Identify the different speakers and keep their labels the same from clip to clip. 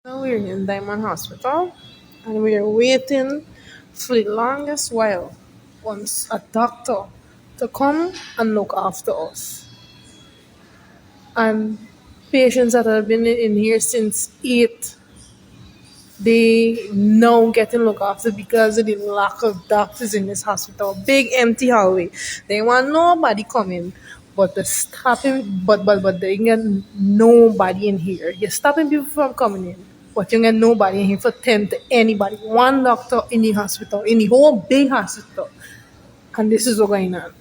Speaker 1: Now we're in Diamond Hospital and we're waiting for the longest while once a doctor to come and look after us. And patients that have been in here since 8, they now getting looked after because of the lack of doctors in this hospital. Big empty hallway. They want nobody coming. But the stopping but they get nobody in here. You're stopping people from coming in. But you get nobody in here for 10 to anybody. One doctor in the hospital, in the whole big hospital. And this is what's going on.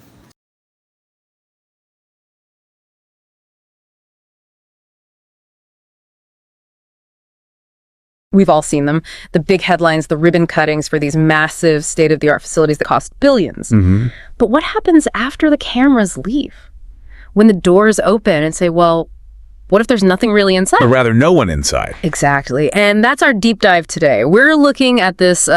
Speaker 2: We've all seen them. The big headlines, the ribbon cuttings for these massive state-of-the-art facilities that cost billions. But what happens after the cameras leave? When the doors open and say, well, what if there's nothing really inside?
Speaker 3: Or rather, no one inside.
Speaker 2: Exactly. And that's our deep dive today. We're looking at this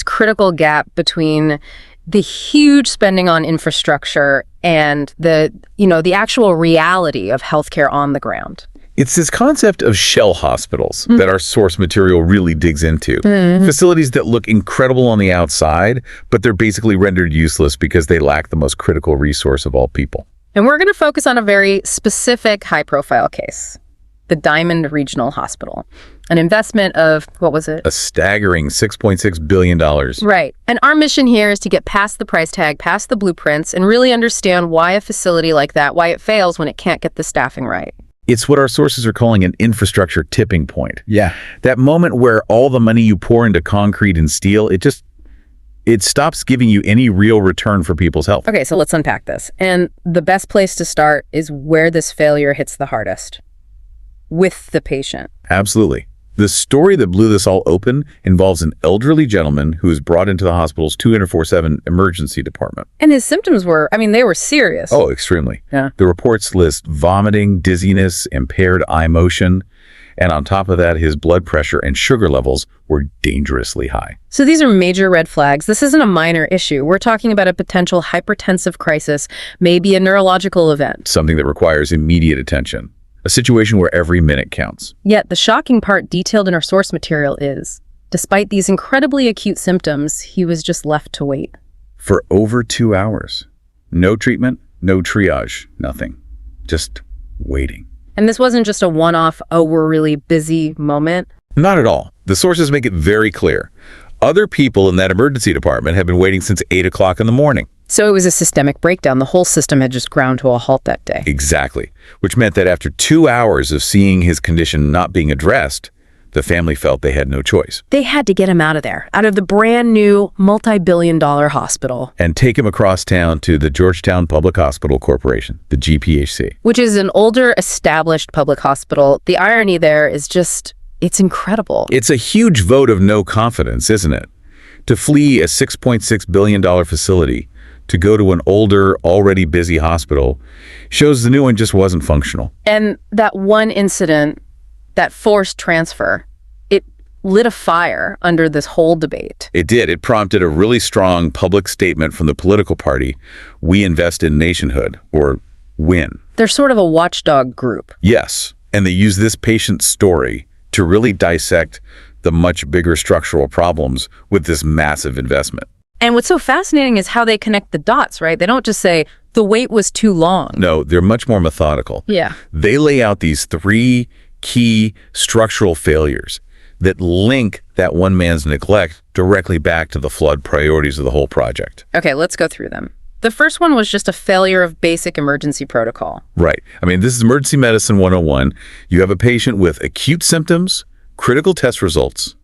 Speaker 2: critical gap between the huge spending on infrastructure and the actual reality of healthcare on the ground.
Speaker 3: It's this concept of shell hospitals that our source material really digs into. Facilities that look incredible on the outside, but they're basically rendered useless because they lack the most critical resource of all people.
Speaker 2: And we're going to focus on a very specific high-profile case, the Diamond Regional Hospital, an investment of, what was it?
Speaker 3: A staggering $6.6 billion.
Speaker 2: Right. And our mission here is to get past the price tag, past the blueprints, and really understand why a facility like that, why it fails when it can't get the staffing right.
Speaker 3: It's what our sources are calling an infrastructure tipping point.
Speaker 4: Yeah.
Speaker 3: That moment where all the money you pour into concrete and steel, it stops giving you any real return for people's health.
Speaker 2: Okay, so let's unpack this. And the best place to start is where this failure hits the hardest, with the patient.
Speaker 3: Absolutely. The story that blew this all open involves an elderly gentleman who was brought into the hospital's 24/7 emergency department.
Speaker 2: And his symptoms were, they were serious.
Speaker 3: Oh, extremely.
Speaker 2: Yeah.
Speaker 3: The reports list vomiting, dizziness, impaired eye motion, and on top of that, his blood pressure and sugar levels were dangerously high.
Speaker 2: So these are major red flags. This isn't a minor issue. We're talking about a potential hypertensive crisis, maybe a neurological event.
Speaker 3: Something that requires immediate attention. A situation where every minute counts.
Speaker 2: Yet the shocking part detailed in our source material is, despite these incredibly acute symptoms, he was just left to wait.
Speaker 3: For over 2 hours. No treatment, no triage, nothing. Just waiting.
Speaker 2: And this wasn't just a one-off, oh, we're really busy moment.
Speaker 3: Not at all. The sources make it very clear. Other people in that emergency department have been waiting since 8 o'clock in the morning.
Speaker 2: So it was a systemic breakdown. The whole system had just ground to a halt that day.
Speaker 3: Exactly. Which meant that after 2 hours of seeing his condition not being addressed, the family felt they had no choice.
Speaker 2: They had to get him out of there, out of the brand new multi-billion-dollar hospital.
Speaker 3: And take him across town to the Georgetown Public Hospital Corporation, the GPHC.
Speaker 2: Which is an older, established public hospital. The irony there is just, it's incredible.
Speaker 3: It's a huge vote of no confidence, isn't it? To flee a $6.6 billion facility, to go to an older, already busy hospital, shows the new one just wasn't functional.
Speaker 2: And that one incident, that forced transfer, it lit a fire under this whole debate.
Speaker 3: It did. It prompted a really strong public statement from the political party, We Invest in Nationhood, or WIN.
Speaker 2: They're sort of a watchdog group.
Speaker 3: Yes, and they use this patient's story to really dissect the much bigger structural problems with this massive investment.
Speaker 2: And what's so fascinating is how they connect the dots, right? They don't just say, the wait was too long.
Speaker 3: No, they're much more methodical.
Speaker 2: Yeah.
Speaker 3: They lay out these 3 key structural failures that link that one man's neglect directly back to the flawed priorities of the whole project.
Speaker 2: Okay, let's go through them. The first one was just a failure of basic emergency protocol.
Speaker 3: Right. This is Emergency Medicine 101. You have a patient with acute symptoms, critical test results,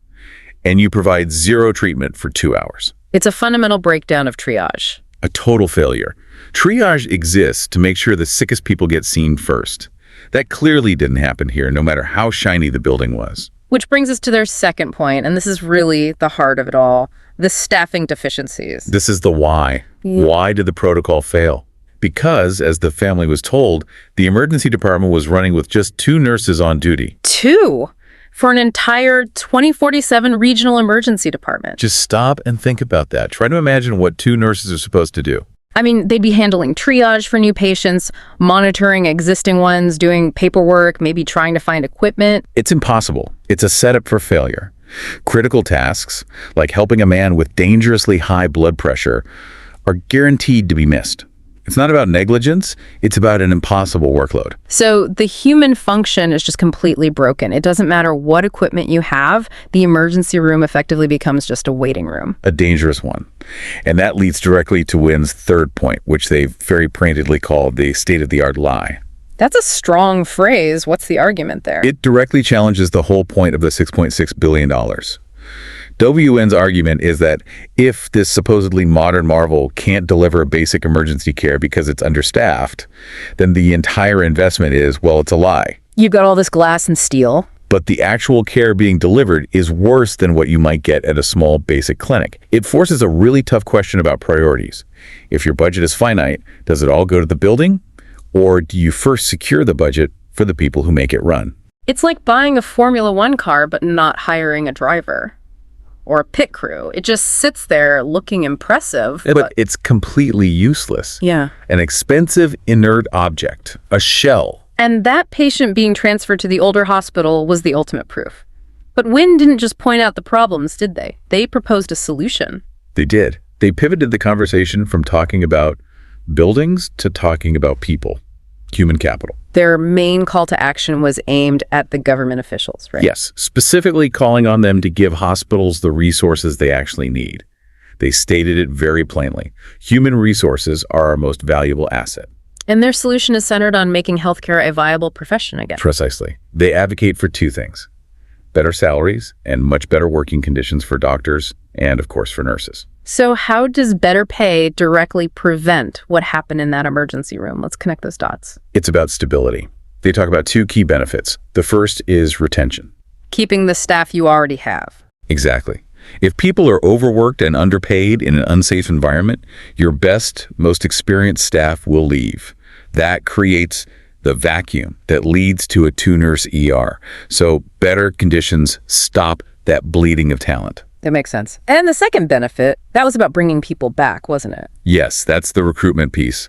Speaker 3: and you provide 0 treatment for 2 hours.
Speaker 2: It's a fundamental breakdown of triage.
Speaker 3: A total failure. Triage exists to make sure the sickest people get seen first. That clearly didn't happen here, no matter how shiny the building was.
Speaker 2: Which brings us to their second point, and this is really the heart of it all, the staffing deficiencies.
Speaker 3: This is the why. Why did the protocol fail? Because, as the family was told, the emergency department was running with just 2 nurses on duty.
Speaker 2: 2? For an entire 24/7 regional emergency department.
Speaker 3: Just stop and think about that. Try to imagine what 2 nurses are supposed to do.
Speaker 2: I mean, they'd be handling triage for new patients, monitoring existing ones, doing paperwork, maybe trying to find equipment.
Speaker 3: It's impossible. It's a setup for failure. Critical tasks, like helping a man with dangerously high blood pressure, are guaranteed to be missed. It's not about negligence, it's about an impossible workload.
Speaker 2: So the human function is just completely broken. It doesn't matter what equipment you have, the emergency room effectively becomes just a waiting room.
Speaker 3: A dangerous one. And that leads directly to Wynn's third point, which they've very pointedly called the state-of-the-art lie.
Speaker 2: That's a strong phrase. What's the argument there?
Speaker 3: It directly challenges the whole point of the $6.6 billion. WN's argument is that if this supposedly modern marvel can't deliver basic emergency care because it's understaffed, then the entire investment is, well, it's a lie.
Speaker 2: You've got all this glass and steel.
Speaker 3: But the actual care being delivered is worse than what you might get at a small basic clinic. It forces a really tough question about priorities. If your budget is finite, does it all go to the building? Or do you first secure the budget for the people who make it run?
Speaker 2: It's like buying a Formula One car but not hiring a driver. Or a pit crew. It just sits there looking impressive.
Speaker 3: But it's completely useless.
Speaker 2: Yeah.
Speaker 3: An expensive, inert object. A shell.
Speaker 2: And that patient being transferred to the older hospital was the ultimate proof. But Wynn didn't just point out the problems, did they? They proposed a solution.
Speaker 3: They did. They pivoted the conversation from talking about buildings to talking about people. Human capital.
Speaker 2: Their main call to action was aimed at the government officials, right?
Speaker 3: Yes, specifically calling on them to give hospitals the resources they actually need. They stated it very plainly. Human resources are our most valuable asset.
Speaker 2: And their solution is centered on making healthcare a viable profession again.
Speaker 3: Precisely. They advocate for two things: better salaries and much better working conditions for doctors and, of course, for nurses.
Speaker 2: So how does better pay directly prevent what happened in that emergency room? Let's connect those dots.
Speaker 3: It's about stability. They talk about two key benefits. The first is retention.
Speaker 2: Keeping the staff you already have.
Speaker 3: Exactly. If people are overworked and underpaid in an unsafe environment, your best, most experienced staff will leave. That creates the vacuum that leads to a two-nurse ER. So better conditions stop that bleeding of talent.
Speaker 2: That makes sense. And the second benefit, that was about bringing people back, wasn't it?
Speaker 3: Yes, that's the recruitment piece.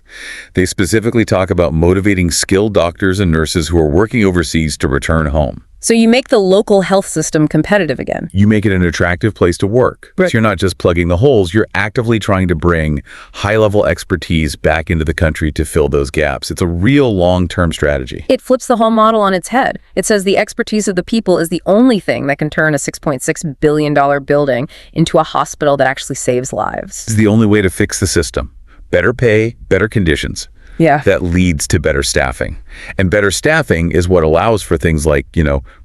Speaker 3: They specifically talk about motivating skilled doctors and nurses who are working overseas to return home.
Speaker 2: So you make the local health system competitive again.
Speaker 3: You make it an attractive place to work.
Speaker 2: Right.
Speaker 3: So you're not just plugging the holes, you're actively trying to bring high-level expertise back into the country to fill those gaps. It's a real long-term strategy.
Speaker 2: It flips the whole model on its head. It says the expertise of the people is the only thing that can turn a $6.6 billion building into a hospital that actually saves lives.
Speaker 3: This is the only way to fix the system. Better pay, better conditions.
Speaker 2: Yeah.
Speaker 3: That leads to better staffing. And better staffing is what allows for things like,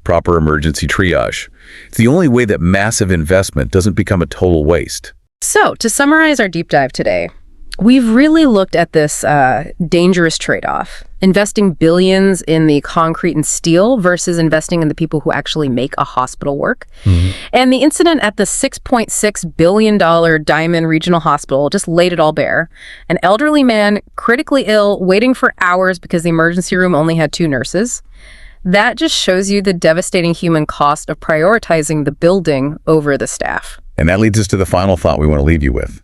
Speaker 3: proper emergency triage. It's the only way that massive investment doesn't become a total waste.
Speaker 2: So, to summarize our deep dive today, we've really looked at this dangerous trade-off, investing billions in the concrete and steel versus investing in the people who actually make a hospital work. Mm-hmm. And the incident at the $6.6 billion Diamond Regional Hospital just laid it all bare. An elderly man, critically ill, waiting for hours because the emergency room only had 2 nurses. That just shows you the devastating human cost of prioritizing the building over the staff.
Speaker 3: And that leads us to the final thought we want to leave you with.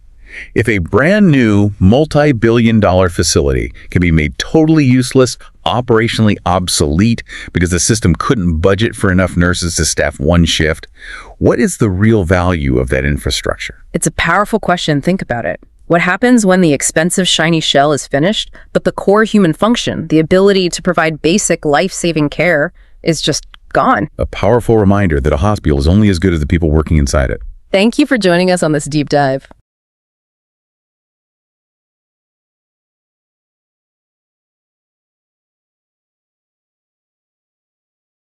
Speaker 3: If a brand new multi-billion-dollar facility can be made totally useless, operationally obsolete because the system couldn't budget for enough nurses to staff one shift, what is the real value of that infrastructure?
Speaker 2: It's a powerful question. Think about it. What happens when the expensive shiny shell is finished, but the core human function, the ability to provide basic life-saving care, is just gone?
Speaker 3: A powerful reminder that a hospital is only as good as the people working inside it.
Speaker 2: Thank you for joining us on this deep dive.